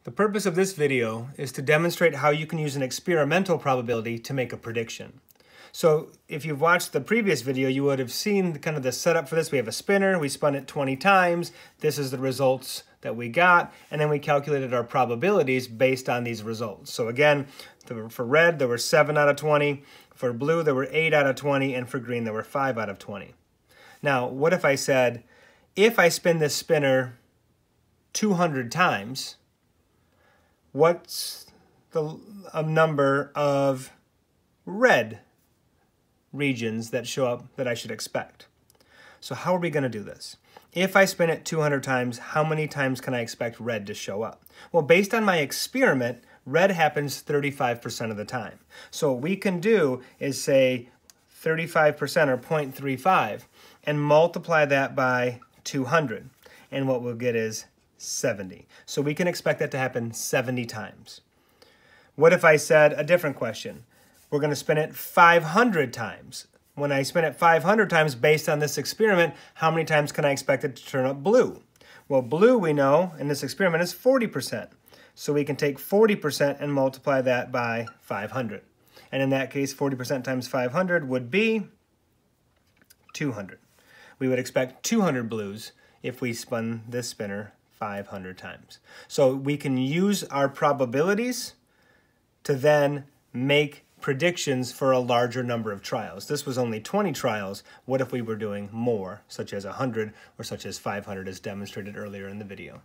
The purpose of this video is to demonstrate how you can use an experimental probability to make a prediction. So if you've watched the previous video, you would have seen kind of the setup for this. We have a spinner, we spun it 20 times, this is the results that we got, and then we calculated our probabilities based on these results. So again, for red, there were 7 out of 20, for blue, there were 8 out of 20, and for green, there were 5 out of 20. Now, what if I said, if I spin this spinner 200 times, what's the number of red regions that show up that I should expect? So how are we going to do this? If I spin it 200 times, how many times can I expect red to show up? Well, based on my experiment, red happens 35% of the time. So what we can do is say 35% or 0.35 and multiply that by 200. And what we'll get is 70. So we can expect that to happen 70 times. What if I said a different question? We're going to spin it 500 times. When I spin it 500 times based on this experiment, how many times can I expect it to turn up blue? Well, blue, we know, in this experiment is 40%. So we can take 40% and multiply that by 500. And in that case, 40% times 500 would be 200. We would expect 200 blues if we spun this spinner 500 times. So we can use our probabilities to then make predictions for a larger number of trials. This was only 20 trials. What if we were doing more, such as 100 or such as 500 as demonstrated earlier in the video?